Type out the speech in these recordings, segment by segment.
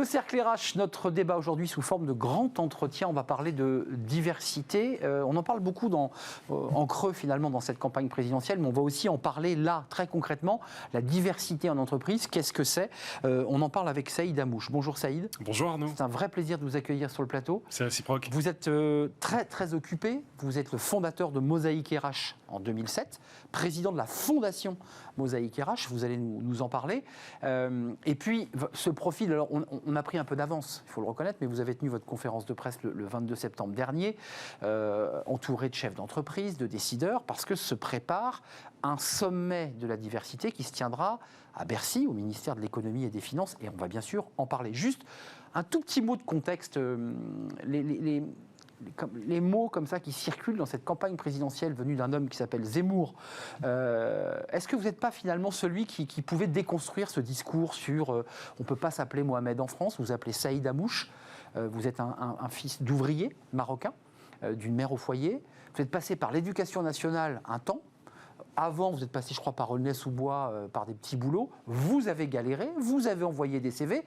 Le cercle RH, notre débat aujourd'hui sous forme de grand entretien. On va parler de diversité. On en parle beaucoup en creux finalement dans cette campagne présidentielle, mais on va aussi en parler là, très concrètement. La diversité en entreprise, qu'est-ce que c'est? On en parle avec Saïd Amouche. Bonjour Saïd. Bonjour Arnaud. C'est un vrai plaisir de vous accueillir sur le plateau. C'est réciproque. Vous êtes très très occupé. Vous êtes le fondateur de Mosaïque RH en 2007, président de la fondation Mosaïque RH. Vous allez nous en parler. Et puis ce profil, alors on a pris un peu d'avance, il faut le reconnaître, mais vous avez tenu votre conférence de presse le 22 septembre dernier, entouré de chefs d'entreprise, de décideurs, parce que se prépare un sommet de la diversité qui se tiendra à Bercy, au ministère de l'économie et des finances, et on va bien sûr en parler. Juste un tout petit mot de contexte, les mots comme ça qui circulent dans cette campagne présidentielle venue d'un homme qui s'appelle Zemmour. Est-ce que vous n'êtes pas finalement celui qui pouvait déconstruire ce discours sur on ne peut pas s'appeler Mohamed en France, vous appelez Saïd Amouche, vous êtes un fils d'ouvrier marocain, d'une mère au foyer, vous êtes passé par l'éducation nationale un temps. Avant, vous êtes passé, je crois, par Aulnay-sous-Bois, par des petits boulots. Vous avez galéré, vous avez envoyé des CV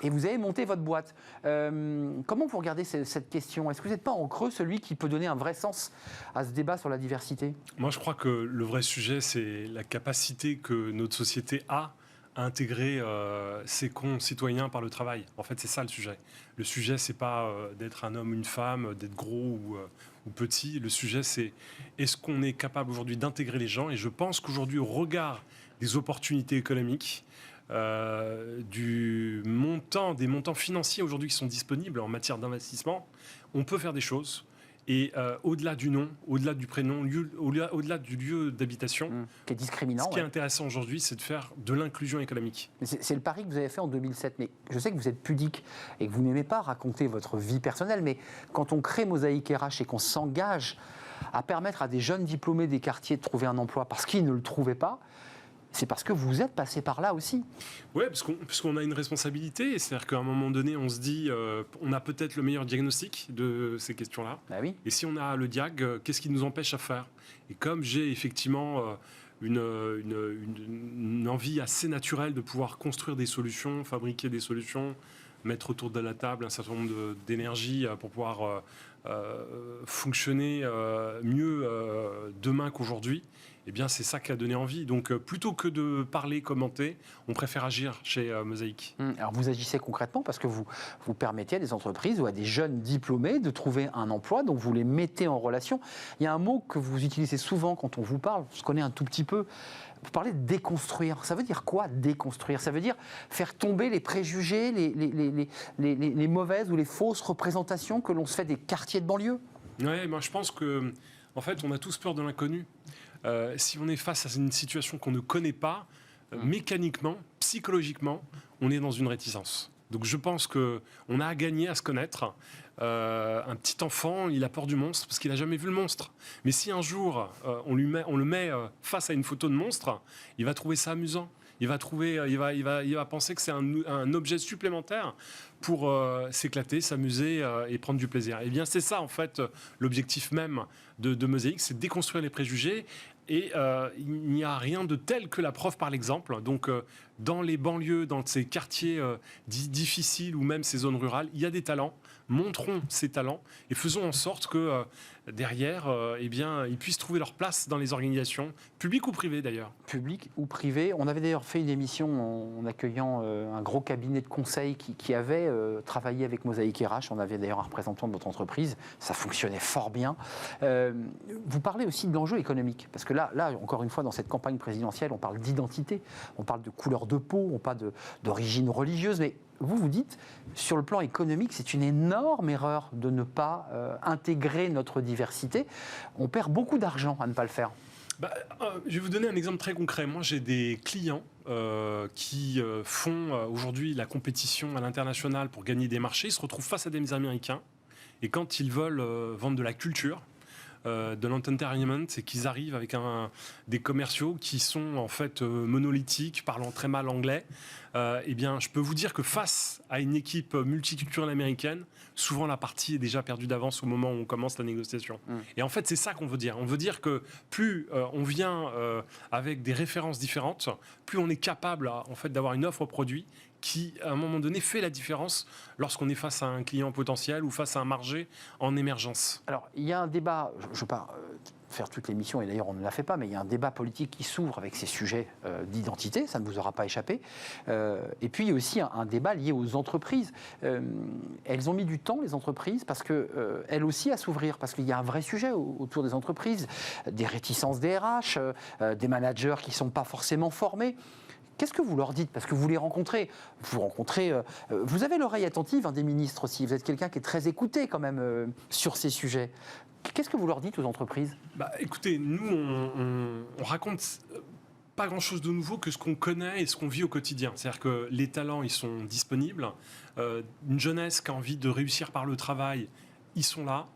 et vous avez monté votre boîte. Comment vous regardez cette question? Est-ce que vous n'êtes pas en creux celui qui peut donner un vrai sens à ce débat sur la diversité? Moi, je crois que le vrai sujet, c'est la capacité que notre société a à intégrer ses concitoyens par le travail. En fait, c'est ça le sujet. Le sujet, c'est pas d'être un homme, une femme, d'être gros ou petit. Le sujet, c'est est-ce qu'on est capable aujourd'hui d'intégrer les gens? Et je pense qu'aujourd'hui, au regard des opportunités économiques, des montants financiers aujourd'hui qui sont disponibles en matière d'investissement, on peut faire des choses. Et au-delà du nom, au-delà du prénom, au-delà du lieu d'habitation, qui est discriminant, ce qui est intéressant aujourd'hui, c'est de faire de l'inclusion économique. C'est le pari que vous avez fait en 2007, mais je sais que vous êtes pudique et que vous n'aimez pas raconter votre vie personnelle, mais quand on crée Mosaïque RH et qu'on s'engage à permettre à des jeunes diplômés des quartiers de trouver un emploi parce qu'ils ne le trouvaient pas, c'est parce que vous êtes passé par là aussi. Oui, parce qu'on a une responsabilité. C'est-à-dire qu'à un moment donné, on se dit, on a peut-être le meilleur diagnostic de ces questions-là. Bah oui. Et si on a le diag, qu'est-ce qui nous empêche à faire? Et comme j'ai effectivement une envie assez naturelle de pouvoir construire des solutions, fabriquer des solutions, mettre autour de la table un certain nombre d'énergie pour pouvoir fonctionner mieux demain qu'aujourd'hui, eh bien c'est ça qui a donné envie. Donc plutôt que de parler, commenter, on préfère agir chez Mosaïque. Alors vous agissez concrètement parce que vous permettez à des entreprises ou à des jeunes diplômés de trouver un emploi, donc vous les mettez en relation. Il y a un mot que vous utilisez souvent quand on vous parle, on se connaît un tout petit peu, vous parlez de déconstruire. Ça veut dire quoi, déconstruire? Ça veut dire faire tomber les préjugés, les mauvaises ou les fausses représentations que l'on se fait des quartiers de banlieue? Oui, moi je pense que en fait, on a tous peur de l'inconnu. Si on est face à une situation qu'on ne connaît pas, mécaniquement, psychologiquement, on est dans une réticence. Donc je pense qu'on a à gagner à se connaître. Un petit enfant, il a peur du monstre parce qu'il n'a jamais vu le monstre. Mais si un jour, on le met face à une photo de monstre, il va trouver ça amusant. Il va penser que c'est un objet supplémentaire pour s'éclater, s'amuser et prendre du plaisir. Eh bien, c'est ça, en fait, l'objectif même de Mosaïque, c'est de déconstruire les préjugés. Et il n'y a rien de tel que la preuve par l'exemple. Donc, dans les banlieues, dans ces quartiers difficiles ou même ces zones rurales, il y a des talents. Montrons ces talents et faisons en sorte que derrière, eh bien, ils puissent trouver leur place dans les organisations, publiques ou privées d'ailleurs. Publiques ou privées. On avait d'ailleurs fait une émission en accueillant un gros cabinet de conseil qui avait travaillé avec Mosaïque RH. On avait d'ailleurs un représentant de votre entreprise. Ça fonctionnait fort bien. Vous parlez aussi de l'enjeu économique. Parce que là, encore une fois, dans cette campagne présidentielle, on parle d'identité, on parle de couleur de peau, on parle d'origine religieuse, mais vous dites, sur le plan économique, c'est une énorme erreur de ne pas intégrer notre diversité. On perd beaucoup d'argent à ne pas le faire. Je vais vous donner un exemple très concret. Moi, j'ai des clients qui font aujourd'hui la compétition à l'international pour gagner des marchés. Ils se retrouvent face à des Américains. Et quand ils veulent vendre de la culture, de l'entertainment, c'est qu'ils arrivent avec des commerciaux qui sont en fait monolithiques, parlant très mal anglais. Eh bien, je peux vous dire que face à une équipe multiculturelle américaine, souvent la partie est déjà perdue d'avance au moment où on commence la négociation. Et en fait, c'est ça qu'on veut dire. On veut dire que plus on vient avec des références différentes, plus on est capable en fait d'avoir une offre produit qui, à un moment donné, fait la différence lorsqu'on est face à un client potentiel ou face à un marché en émergence. Alors, il y a un débat, je ne veux pas faire toute l'émission, et d'ailleurs on ne la fait pas, mais il y a un débat politique qui s'ouvre avec ces sujets d'identité, ça ne vous aura pas échappé. Et puis il y a aussi un débat lié aux entreprises. Elles ont mis du temps, les entreprises, parce qu'elles aussi à s'ouvrir, parce qu'il y a un vrai sujet autour des entreprises, des réticences des RH, des managers qui ne sont pas forcément formés. Qu'est-ce que vous leur dites? Parce que vous les rencontrez. Vous avez l'oreille attentive des ministres aussi. Vous êtes quelqu'un qui est très écouté quand même sur ces sujets. Qu'est-ce que vous leur dites aux entreprises? Écoutez, nous, on raconte pas grand-chose de nouveau que ce qu'on connaît et ce qu'on vit au quotidien. C'est-à-dire que les talents, ils sont disponibles. Une jeunesse qui a envie de réussir par le travail, ils sont là.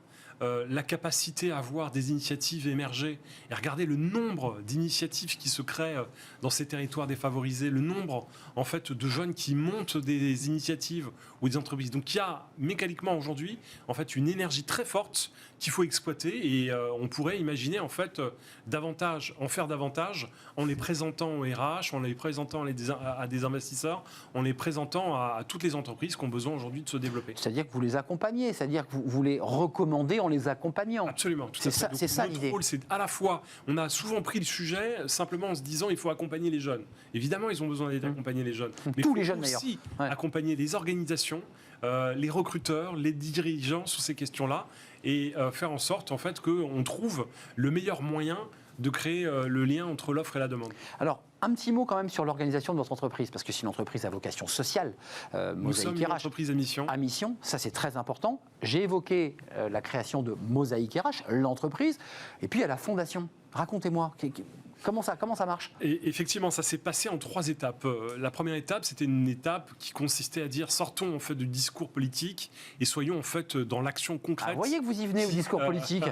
La capacité à voir des initiatives émerger et regarder le nombre d'initiatives qui se créent dans ces territoires défavorisés, le nombre en fait de jeunes qui montent des initiatives ou des entreprises. Donc il y a mécaniquement aujourd'hui en fait une énergie très forte qu'il faut exploiter et on pourrait imaginer en fait en faire davantage en les présentant aux RH, en les présentant à des investisseurs, en les présentant à toutes les entreprises qui ont besoin aujourd'hui de se développer. C'est-à-dire que vous les accompagnez, c'est-à-dire que vous les recommandez en les accompagnant. Absolument. C'est ça l'idée. Notre rôle, c'est à la fois, on a souvent pris le sujet simplement en se disant il faut accompagner les jeunes. Évidemment, ils ont besoin d'être accompagnés, les jeunes. Mais tous les jeunes d'ailleurs. Il faut aussi accompagner les organisations, les recruteurs, les dirigeants sur ces questions-là et faire en sorte en fait qu'on trouve le meilleur moyen de créer le lien entre l'offre et la demande. Alors, un petit mot quand même sur l'organisation de votre entreprise, parce que c'est une entreprise à vocation sociale. Nous sommes une entreprise à mission. À mission, ça c'est très important. J'ai évoqué la création de Mosaïque RH, l'entreprise, et puis à la fondation. Racontez-moi, comment ça marche? Et effectivement, ça s'est passé en 3 étapes. La première étape, c'était une étape qui consistait à dire sortons en fait du discours politique et soyons en fait dans l'action concrète. Vous voyez que vous y venez au discours politique.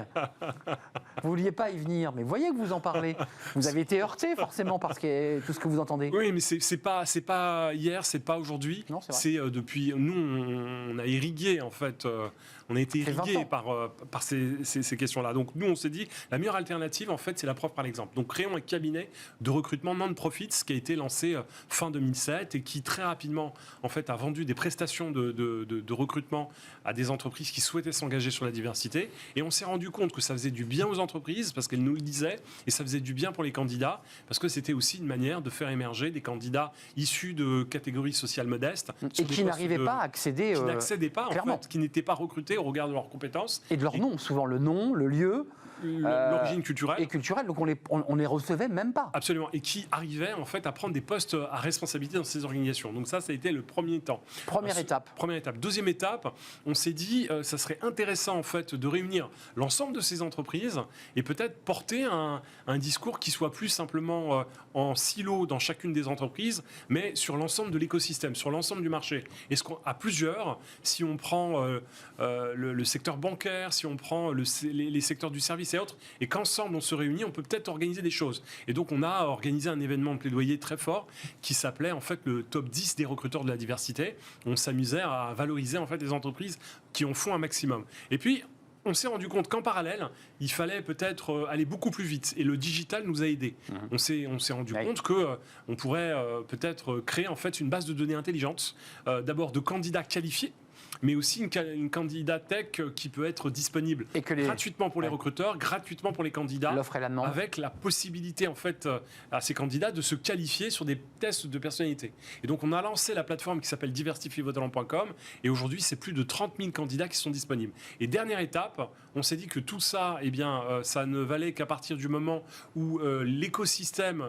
Vous vouliez pas y venir, mais voyez que vous en parlez. Vous avez été heurté forcément par tout ce que vous entendez. Oui, mais c'est pas hier, c'est pas aujourd'hui. Non, c'est depuis. Nous, on a irrigué en fait. On a été irrigué par ces questions-là. Donc nous, on s'est dit la meilleure alternative en fait, c'est la preuve par l'exemple. Donc créons un cabinet de recrutement non-profit qui a été lancé fin 2007 et qui très rapidement en fait a vendu des prestations de recrutement à des entreprises qui souhaitaient s'engager sur la diversité. Et on s'est rendu compte que ça faisait du bien aux entreprises parce qu'elles nous le disaient et ça faisait du bien pour les candidats parce que c'était aussi une manière de faire émerger des candidats issus de catégories sociales modestes et qui n'arrivaient pas à accéder, qui n'accédaient pas clairement. en fait, qui n'étaient pas recrutés au regard de leurs compétences et de leur nom, souvent le nom, le lieu. L'origine culturelle. Et culturelle, donc on les recevait même pas. Absolument, et qui arrivaient en fait à prendre des postes à responsabilité dans ces organisations. Donc ça a été le premier temps. Première étape. Deuxième étape, on s'est dit ça serait intéressant en fait de réunir l'ensemble de ces entreprises et peut-être porter un discours qui soit plus simplement en silo dans chacune des entreprises, mais sur l'ensemble de l'écosystème, sur l'ensemble du marché. Est-ce qu'à plusieurs, si on prend le secteur bancaire, si on prend les secteurs du service et autres, et qu'ensemble on se réunit, on peut peut-être organiser des choses. Et donc on a organisé un événement de plaidoyer très fort qui s'appelait en fait le top 10 des recruteurs de la diversité. On s'amusait à valoriser en fait les entreprises qui en font un maximum. Et puis on s'est rendu compte qu'en parallèle, il fallait peut-être aller beaucoup plus vite. Et le digital nous a aidés. On s'est rendu compte qu'on pourrait peut-être créer en fait une base de données intelligente, d'abord de candidats qualifiés, mais aussi une candidatech qui peut être disponible gratuitement pour les recruteurs, gratuitement pour les candidats, l'offre et la demande, avec la possibilité en fait à ces candidats de se qualifier sur des tests de personnalité. Et donc on a lancé la plateforme qui s'appelle diversifiervostalents.com et aujourd'hui c'est plus de 30 000 candidats qui sont disponibles. Et dernière étape, on s'est dit que tout ça, ça ne valait qu'à partir du moment où l'écosystème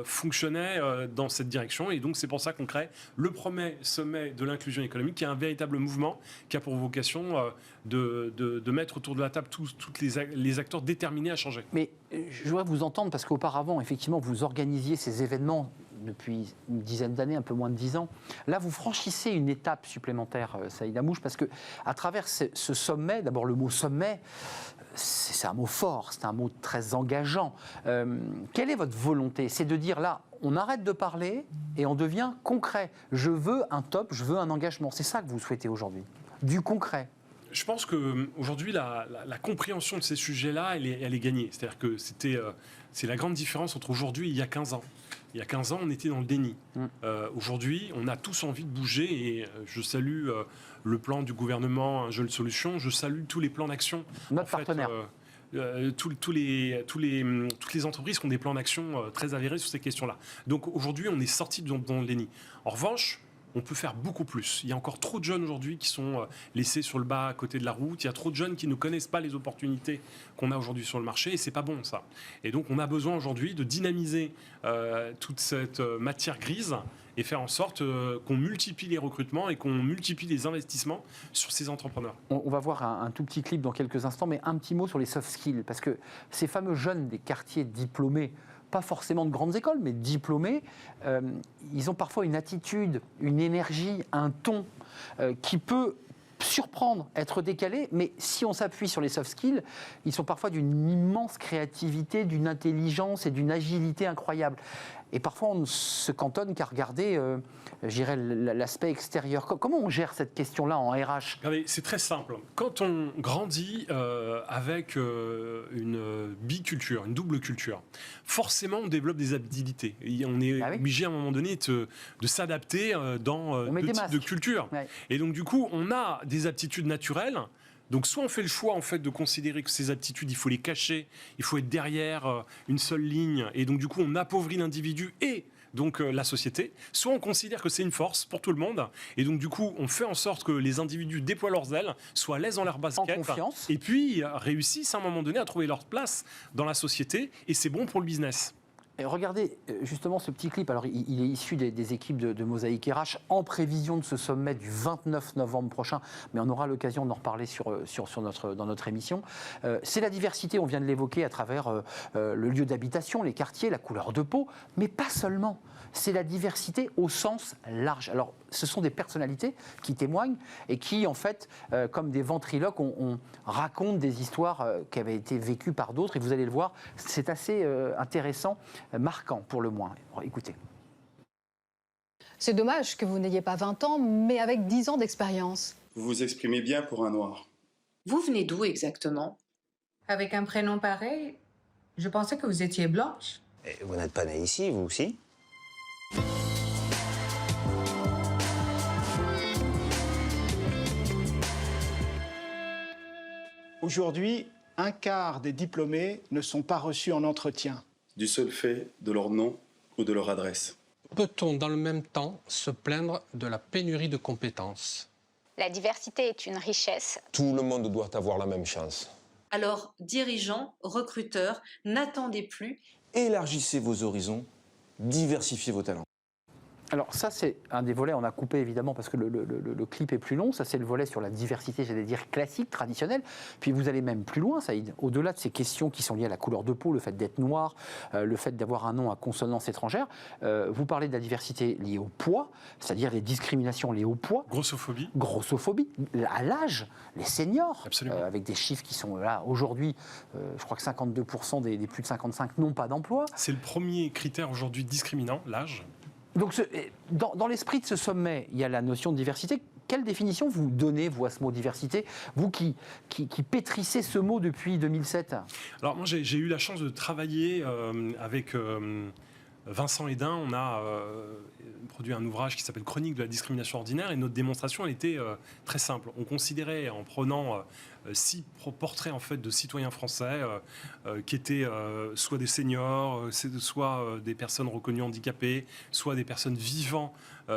fonctionnait dans cette direction. Et donc c'est pour ça qu'on crée le premier sommet de l'inclusion économique, qui est un véritable mouvement qui a pour vocation de mettre autour de la table tous les acteurs déterminés à changer. Mais je voudrais vous entendre, parce qu'auparavant, effectivement, vous organisiez ces événements depuis une dizaine d'années, un peu moins de 10 ans. Là, vous franchissez une étape supplémentaire, Saïd Hamouche, parce qu'à travers ce sommet, d'abord le mot sommet, c'est un mot fort, c'est un mot très engageant. Quelle est votre volonté? C'est de dire là, on arrête de parler et on devient concret. Je veux un top, je veux un engagement. C'est ça que vous souhaitez aujourd'hui, du concret. Je pense qu'aujourd'hui, la compréhension de ces sujets-là, elle est gagnée. C'est-à-dire que c'est la grande différence entre aujourd'hui et il y a 15 ans. Il y a 15 ans, on était dans le déni. Aujourd'hui, on a tous envie de bouger et je salue le plan du gouvernement Un Jeune Solution. Je salue tous les plans d'action. Notre partenaire. Toutes les entreprises qui ont des plans d'action très avérés sur ces questions-là. Donc aujourd'hui, on est sorti dans le déni. En revanche, on peut faire beaucoup plus. Il y a encore trop de jeunes aujourd'hui qui sont laissés sur le bas à côté de la route. Il y a trop de jeunes qui ne connaissent pas les opportunités qu'on a aujourd'hui sur le marché et c'est pas bon ça. Et donc on a besoin aujourd'hui de dynamiser toute cette matière grise et faire en sorte qu'on multiplie les recrutements et qu'on multiplie les investissements sur ces entrepreneurs. On va voir un tout petit clip dans quelques instants, mais un petit mot sur les soft skills, parce que ces fameux jeunes des quartiers diplômés, pas forcément de grandes écoles, mais diplômés, ils ont parfois une attitude, une énergie, un ton qui peut surprendre, être décalé, mais si on s'appuie sur les soft skills, ils sont parfois d'une immense créativité, d'une intelligence et d'une agilité incroyable. Et parfois, on ne se cantonne qu'à regarder, je dirais, l'aspect extérieur. Comment on gère cette question-là en RH ? Regardez, c'est très simple. Quand on grandit avec une biculture, une double culture, forcément, on développe des habilités. Et on est obligé, à un moment donné, de s'adapter dans deux types de cultures. Ouais. Et donc, du coup, on a des aptitudes naturelles. Donc soit on fait le choix en fait de considérer que ces aptitudes, il faut les cacher, il faut être derrière une seule ligne, et donc du coup on appauvrit l'individu et donc la société, soit on considère que c'est une force pour tout le monde, et donc du coup on fait en sorte que les individus déploient leurs ailes, soient à l'aise dans leur basket, et puis réussissent à un moment donné à trouver leur place dans la société, et c'est bon pour le business. Et regardez justement ce petit clip, alors il est issu des équipes de Mosaïque RH en prévision de ce sommet du 29 novembre prochain, mais on aura l'occasion d'en reparler dans notre émission. C'est la diversité, on vient de l'évoquer à travers le lieu d'habitation, les quartiers, la couleur de peau, mais pas seulement. C'est la diversité au sens large. Alors, ce sont des personnalités qui témoignent et qui, en fait, comme des ventriloques, on raconte des histoires qui avaient été vécues par d'autres. Et vous allez le voir, c'est assez intéressant, marquant pour le moins. Écoutez. C'est dommage que vous n'ayez pas 20 ans, mais avec 10 ans d'expérience. Vous vous exprimez bien pour un noir. Vous venez d'où exactement? Avec un prénom pareil, je pensais que vous étiez blanche. Et vous n'êtes pas née ici, vous aussi? Aujourd'hui, un quart des diplômés ne sont pas reçus en entretien. Du seul fait de leur nom ou de leur adresse. Peut-on dans le même temps se plaindre de la pénurie de compétences? La diversité est une richesse. Tout le monde doit avoir la même chance. Alors, dirigeants, recruteurs, n'attendez plus. Élargissez vos horizons, diversifiez vos talents. Alors ça, c'est un des volets, on a coupé évidemment parce que le clip est plus long, ça c'est le volet sur la diversité, j'allais dire classique, traditionnelle, puis vous allez même plus loin, Saïd, au-delà de ces questions qui sont liées à la couleur de peau, le fait d'être noir, le fait d'avoir un nom à consonance étrangère, vous parlez de la diversité liée au poids, c'est-à-dire les discriminations liées au poids. Grossophobie, à l'âge, les seniors, avec des chiffres qui sont là aujourd'hui, je crois que 52% des plus de 55 n'ont pas d'emploi. C'est le premier critère aujourd'hui discriminant, l'âge. Donc, dans l'esprit de ce sommet, il y a la notion de diversité. Quelle définition vous donnez, vous, à ce mot diversité, vous qui pétrissez ce mot depuis 2007? Alors, moi, j'ai eu la chance de travailler avec Vincent Hédin. On a produit un ouvrage qui s'appelle Chronique de la discrimination ordinaire, et notre démonstration, elle était très simple. On considérait, en prenant 6 portraits en fait, de citoyens français qui étaient soit des seniors, soit des personnes reconnues handicapées, soit des personnes vivant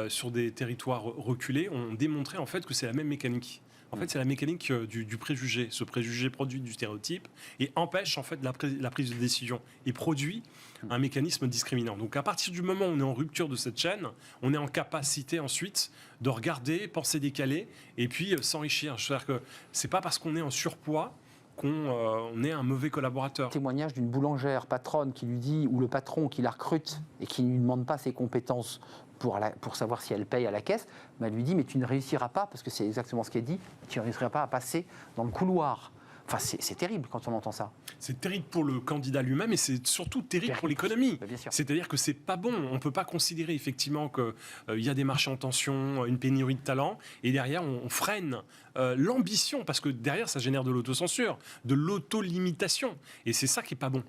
sur des territoires reculés, on démontrait en fait que c'est la même mécanique. En fait, c'est la mécanique du préjugé. Ce préjugé produit du stéréotype et empêche en fait la prise de décision et produit un mécanisme discriminant. Donc, à partir du moment où on est en rupture de cette chaîne, on est en capacité ensuite de regarder, penser décaler et puis s'enrichir. C'est-à-dire que c'est pas parce qu'on est en surpoids qu'on est un mauvais collaborateur. Témoignage d'une boulangère patronne qui lui dit, ou le patron qui la recrute et qui ne lui demande pas ses compétences pour savoir si elle paye à la caisse, elle lui dit mais tu ne réussiras pas, parce que c'est exactement ce qu'elle dit, tu ne réussiras pas à passer dans le couloir Enfin, c'est terrible quand on entend ça. C'est terrible pour le candidat lui-même et c'est surtout terrible pour l'économie. Bien sûr. C'est-à-dire que c'est pas bon. On ne peut pas considérer effectivement qu'il y a des marchés en tension, une pénurie de talent, et derrière on freine l'ambition, parce que derrière ça génère de l'autocensure, de l'auto-limitation. Et c'est ça qui n'est pas bon.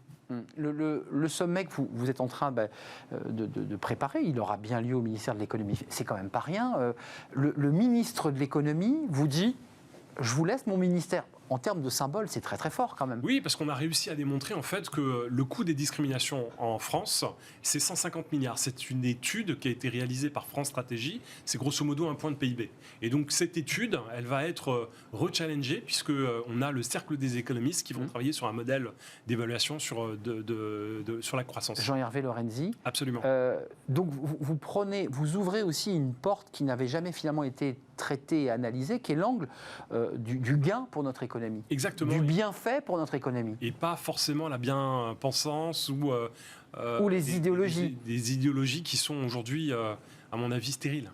Le sommet que vous êtes en train de préparer, il aura bien lieu au ministère de l'économie. C'est quand même pas rien. Le ministre de l'économie vous dit « je vous laisse mon ministère ». En termes de symbole, c'est très très fort quand même. Oui, parce qu'on a réussi à démontrer en fait que le coût des discriminations en France, c'est 150 milliards. C'est une étude qui a été réalisée par France Stratégie. C'est grosso modo un point de PIB. Et donc cette étude, elle va être rechallengée puisque on a le cercle des économistes qui vont travailler sur un modèle d'évaluation sur la croissance. Jean-Hervé Lorenzi. Absolument. Donc vous ouvrez aussi une porte qui n'avait jamais finalement été traitée et analysée, qui est l'angle du gain pour notre économie. Exactement. Du bienfait pour notre économie. Et pas forcément la bien-pensance ou les idéologies. Des idéologies qui sont aujourd'hui, à mon avis, stériles.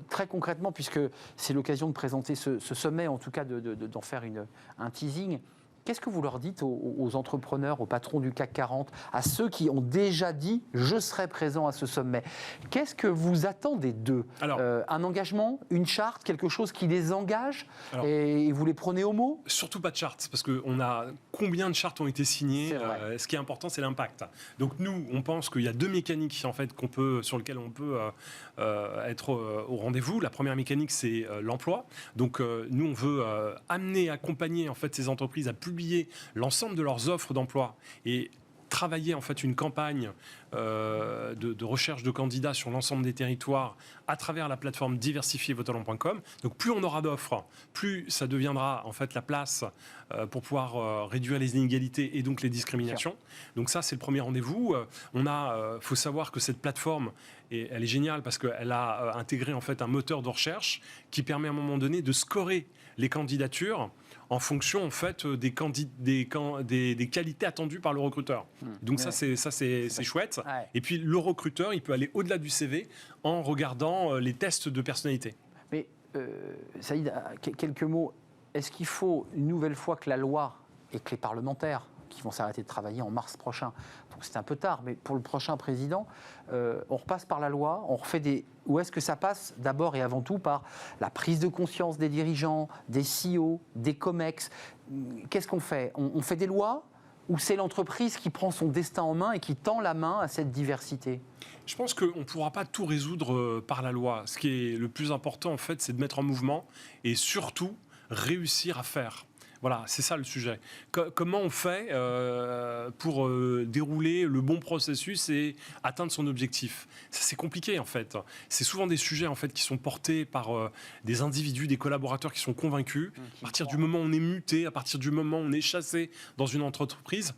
Très concrètement, puisque c'est l'occasion de présenter ce sommet, en tout cas d'en faire un teasing, qu'est-ce que vous leur dites aux entrepreneurs, aux patrons du CAC 40, à ceux qui ont déjà dit « je serai présent à ce sommet » ? Qu'est-ce que vous attendez d'eux ? Un engagement, une charte, quelque chose qui les engage et vous les prenez au mot ? Surtout pas de charte, parce qu'on a combien de chartes ont été signées. Ce qui est important, c'est l'impact. Donc nous, on pense qu'il y a deux mécaniques en fait, sur lesquelles on peut être au rendez-vous. La première mécanique, c'est l'emploi. Donc nous, on veut accompagner en fait, ces entreprises à publier l'ensemble de leurs offres d'emploi et travailler en fait une campagne de recherche de candidats sur l'ensemble des territoires à travers la plateforme diversifiervotretalent.com. Donc plus on aura d'offres, plus ça deviendra en fait la place pour pouvoir réduire les inégalités et donc les discriminations. Donc ça, c'est le premier rendez-vous. Faut savoir que cette plateforme, elle est géniale parce qu'elle a intégré en fait un moteur de recherche qui permet à un moment donné de scorer les candidatures en fonction en fait des qualités attendues par le recruteur. Donc ça c'est chouette. Ouais. Et puis le recruteur, il peut aller au-delà du CV en regardant les tests de personnalité. Mais Saïd, quelques mots. Est-ce qu'il faut une nouvelle fois que la loi et que les parlementaires qui vont s'arrêter de travailler en mars prochain, donc c'est un peu tard, mais pour le prochain président, on repasse par la loi, on refait ou est-ce que ça passe d'abord et avant tout par la prise de conscience des dirigeants, des CEO, des COMEX ? Qu'est-ce qu'on fait ? On fait des lois ou c'est l'entreprise qui prend son destin en main et qui tend la main à cette diversité ? Je pense qu'on ne pourra pas tout résoudre par la loi. Ce qui est le plus important, en fait, c'est de mettre en mouvement et surtout réussir à faire. Voilà, c'est ça le sujet. Comment on fait pour dérouler le bon processus et atteindre son objectif ? C'est compliqué en fait. C'est souvent des sujets en fait qui sont portés par des individus, des collaborateurs qui sont convaincus. À partir du moment où on est muté, à partir du moment où on est chassé dans une entreprise,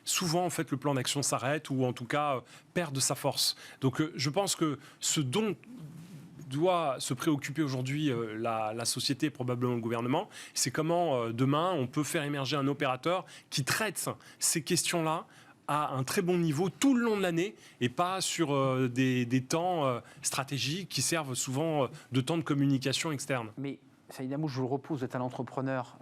souvent en fait le plan d'action s'arrête ou en tout cas perd de sa force. Donc je pense que ce dont doit se préoccuper aujourd'hui la société, probablement le gouvernement, c'est comment demain on peut faire émerger un opérateur qui traite ces questions-là à un très bon niveau tout le long de l'année et pas sur des temps stratégiques qui servent souvent de temps de communication externe. Mais Saïd Hamous, je vous le repose, vous êtes un entrepreneur,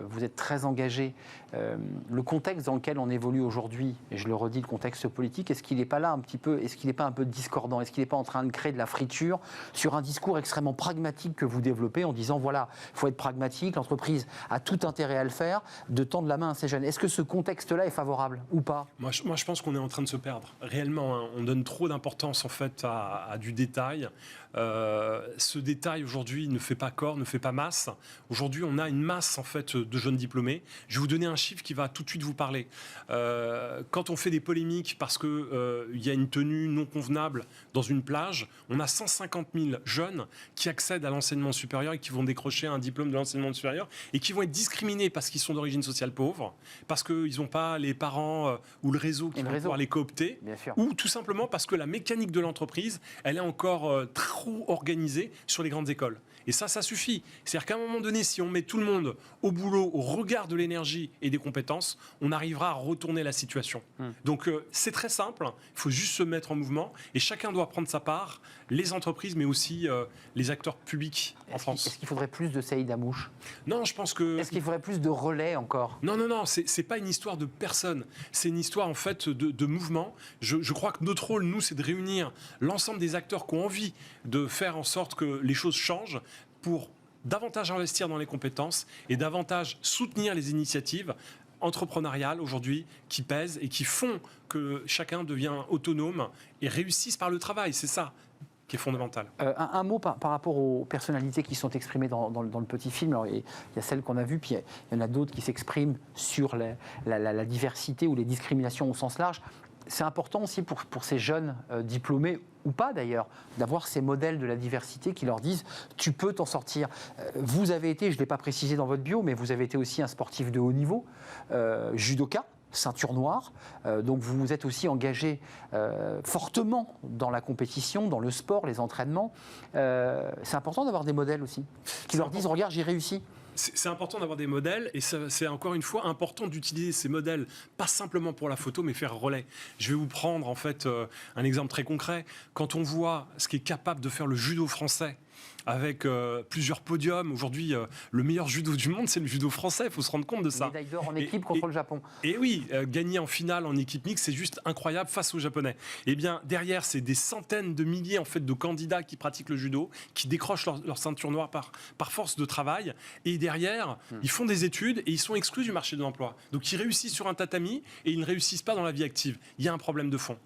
vous êtes très engagé. Le contexte dans lequel on évolue aujourd'hui, et je le redis, le contexte politique, est-ce qu'il n'est pas là un petit peu, est-ce qu'il n'est pas un peu discordant ? Est-ce qu'il n'est pas en train de créer de la friture sur un discours extrêmement pragmatique que vous développez en disant, voilà, il faut être pragmatique, l'entreprise a tout intérêt à le faire, de tendre la main à ces jeunes. Est-ce que ce contexte-là est favorable ou pas ? Moi, je pense qu'on est en train de se perdre. Réellement, hein, on donne trop d'importance en fait à du détail. Ce détail aujourd'hui ne fait pas corps, ne fait pas masse. Aujourd'hui, on a une masse en fait de jeunes diplômés. Je vais vous donner un chiffre qui va tout de suite vous parler. Quand on fait des polémiques parce que il y a une tenue non convenable dans une plage, on a 150 000 jeunes qui accèdent à l'enseignement supérieur et qui vont décrocher un diplôme de l'enseignement supérieur et qui vont être discriminés parce qu'ils sont d'origine sociale pauvre, parce qu'ils n'ont pas les parents ou le réseau qui vont pouvoir les coopter, ou tout simplement parce que la mécanique de l'entreprise, elle est encore trop organisée sur les grandes écoles. Et ça suffit. C'est-à-dire qu'à un moment donné, si on met tout le monde au boulot, au regard de l'énergie et des compétences, on arrivera à retourner la situation. Donc c'est très simple, il faut juste se mettre en mouvement et chacun doit prendre sa part, les entreprises mais aussi les acteurs publics en France. Est-ce qu'il faudrait plus de Saïd Amouche? Non, je pense que... Est-ce qu'il faudrait plus de relais encore? Non, c'est pas une histoire de personne, c'est une histoire en fait de mouvement. Je crois que notre rôle, nous, c'est de réunir l'ensemble des acteurs qui ont envie de faire en sorte que les choses changent pour davantage investir dans les compétences et davantage soutenir les initiatives entrepreneuriales aujourd'hui qui pèsent et qui font que chacun devient autonome et réussisse par le travail. C'est ça qui est fondamental. Un mot par rapport aux personnalités qui sont exprimées dans le petit film. Alors, il y a celles qu'on a vues, puis il y en a d'autres qui s'expriment sur la diversité ou les discriminations au sens large. C'est important aussi pour ces jeunes diplômés, ou pas d'ailleurs, d'avoir ces modèles de la diversité qui leur disent « tu peux t'en sortir ». Vous avez été, je ne l'ai pas précisé dans votre bio, mais vous avez été aussi un sportif de haut niveau, judoka, ceinture noire, donc vous vous êtes aussi engagé fortement dans la compétition, dans le sport, les entraînements. C'est important d'avoir des modèles aussi, qui leur disent « regarde, j'ai réussi ». C'est important d'avoir des modèles et c'est encore une fois important d'utiliser ces modèles, pas simplement pour la photo, mais faire relais. Je vais vous prendre en fait un exemple très concret. Quand on voit ce qu'est capable de faire le judo français, avec plusieurs podiums. Aujourd'hui, le meilleur judo du monde, c'est le judo français, il faut se rendre compte de ça. Médaille d'or en équipe contre le Japon. Et oui, gagner en finale en équipe mixte, c'est juste incroyable face aux Japonais. Et bien, derrière, c'est des centaines de milliers en fait, de candidats qui pratiquent le judo, qui décrochent leur ceinture noire par force de travail. Et derrière, ils font des études et ils sont exclus du marché de l'emploi. Donc, ils réussissent sur un tatami et ils ne réussissent pas dans la vie active. Il y a un problème de fond.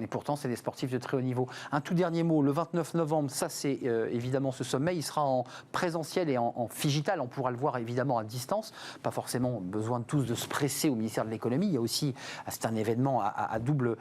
Et pourtant, c'est des sportifs de très haut niveau. Un tout dernier mot, le 29 novembre, ça c'est évidemment ce sommet, il sera en présentiel et en digital, on pourra le voir évidemment à distance, pas forcément besoin de tous de se presser au ministère de l'économie, il y a aussi, c'est un événement à double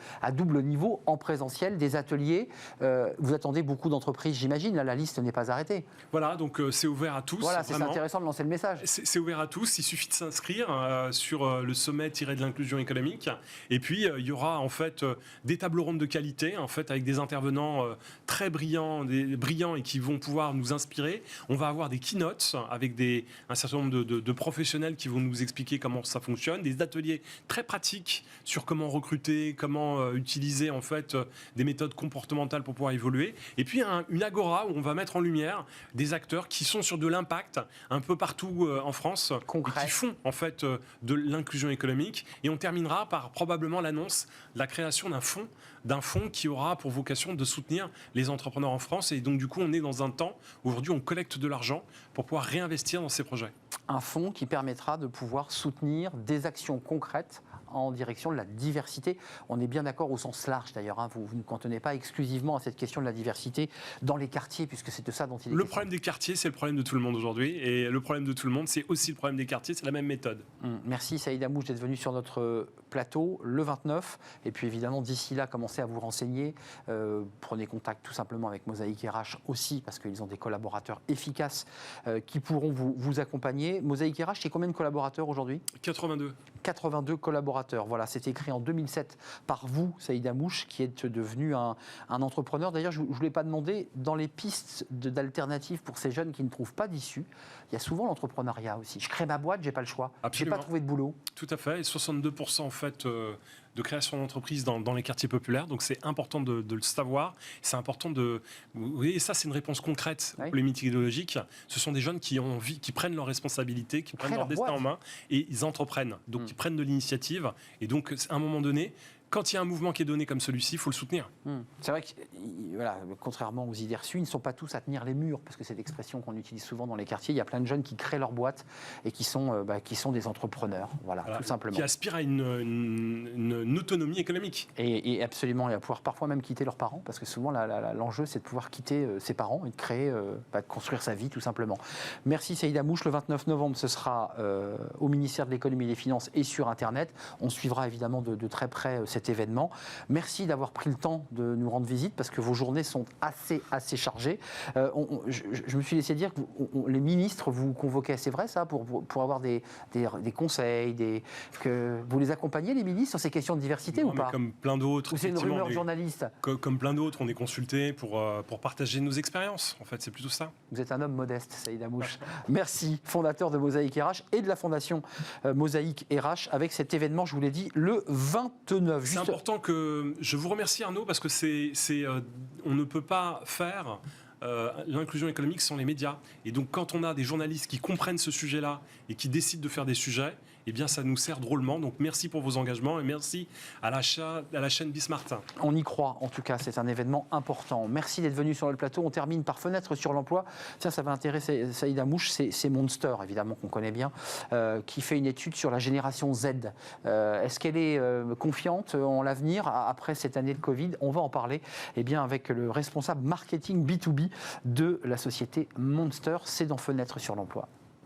niveau, en présentiel, des ateliers, vous attendez beaucoup d'entreprises j'imagine, là la liste n'est pas arrêtée. Voilà, donc c'est ouvert à tous. Voilà, c'est intéressant de lancer le message. C'est ouvert à tous, il suffit de s'inscrire sur le sommet de l'inclusion économique, et puis il y aura en fait des tables rondes de qualité, en fait, avec des intervenants très brillants et qui vont pouvoir nous inspirer. On va avoir des keynotes avec un certain nombre de professionnels qui vont nous expliquer comment ça fonctionne, des ateliers très pratiques sur comment recruter, comment utiliser en fait des méthodes comportementales pour pouvoir évoluer. Et puis une agora où on va mettre en lumière des acteurs qui sont sur de l'impact un peu partout en France, et qui font en fait de l'inclusion économique. Et on terminera par probablement l'annonce de la création d'un fonds qui aura pour vocation de soutenir les entrepreneurs en France. Et donc, du coup, on est dans un temps où aujourd'hui, on collecte de l'argent pour pouvoir réinvestir dans ces projets. Un fonds qui permettra de pouvoir soutenir des actions concrètes en direction de la diversité. On est bien d'accord au sens large d'ailleurs, hein. Vous ne cantonnez pas exclusivement à cette question de la diversité dans les quartiers, puisque c'est de ça dont il est question. Le problème des quartiers, c'est le problème de tout le monde aujourd'hui. Et le problème de tout le monde, c'est aussi le problème des quartiers, c'est la même méthode. Merci Saïd Amouche d'être venu sur notre plateau le 29. Et puis évidemment, d'ici là, commencez à vous renseigner. Prenez contact tout simplement avec Mosaïque RH aussi, parce qu'ils ont des collaborateurs efficaces qui pourront vous accompagner. Mosaïque RH, c'est combien de collaborateurs aujourd'hui ? 82 collaborateurs. Voilà, c'est écrit en 2007 par vous, Saïd Amouche, qui êtes devenu un entrepreneur. D'ailleurs, je ne vous l'ai pas demandé, dans les pistes d'alternatives pour ces jeunes qui ne trouvent pas d'issue, il y a souvent l'entrepreneuriat aussi. Je crée ma boîte, j'ai pas le choix. Je n'ai pas trouvé de boulot. Tout à fait. Et 62% en fait de création d'entreprises dans les quartiers populaires. Donc c'est important de le savoir. C'est important de... Vous voyez, ça c'est une réponse concrète aux problématiques idéologiques. Ce sont des jeunes qui ont envie, qui prennent leurs responsabilités, qui prennent leur destin en main et ils entreprennent. Donc ils prennent de l'initiative. Et donc à un moment donné, quand il y a un mouvement qui est donné comme celui-ci, il faut le soutenir. C'est vrai que, voilà, contrairement aux idées reçues, ils ne sont pas tous à tenir les murs, parce que c'est l'expression qu'on utilise souvent dans les quartiers. Il y a plein de jeunes qui créent leur boîte et qui sont des entrepreneurs, voilà, tout simplement. Qui aspirent à une autonomie économique. Et absolument, et à pouvoir parfois même quitter leurs parents, parce que souvent l'enjeu c'est de pouvoir quitter ses parents et de créer, de construire sa vie tout simplement. Merci Saïd Amouche. Le 29 novembre, ce sera au ministère de l'économie et des finances et sur Internet. On suivra évidemment de très près cette cet événement. Merci d'avoir pris le temps de nous rendre visite parce que vos journées sont assez chargées. Je me suis laissé dire que les ministres vous convoquaient, c'est vrai ça, pour avoir des conseils, que vous les accompagnez les ministres sur ces questions de diversité ou pas? Comme plein d'autres. Ou c'est une rumeur journaliste? Comme plein d'autres, on est consultés pour partager nos expériences. En fait, c'est plutôt ça. Vous êtes un homme modeste, Saïd Amouche. Merci, fondateur de Mosaïque RH et de la fondation Mosaïque RH, avec cet événement, je vous l'ai dit, le 29. C'est important que je vous remercie Arnaud parce que on ne peut pas faire l'inclusion économique sans les médias. Et donc quand on a des journalistes qui comprennent ce sujet-là et qui décident de faire des sujets, eh bien ça nous sert drôlement. Donc merci pour vos engagements et merci à la chaîne Bismartin. On y croit, en tout cas, c'est un événement important. Merci d'être venu sur le plateau. On termine par Fenêtre sur l'emploi. Tiens, ça va intéresser Saïd Amouche, c'est Monster, évidemment, qu'on connaît bien, qui fait une étude sur la génération Z. Est-ce qu'elle est confiante en l'avenir après cette année de Covid? On va en parler avec le responsable marketing B2B de la société Monster. C'est dans Fenêtre sur l'emploi.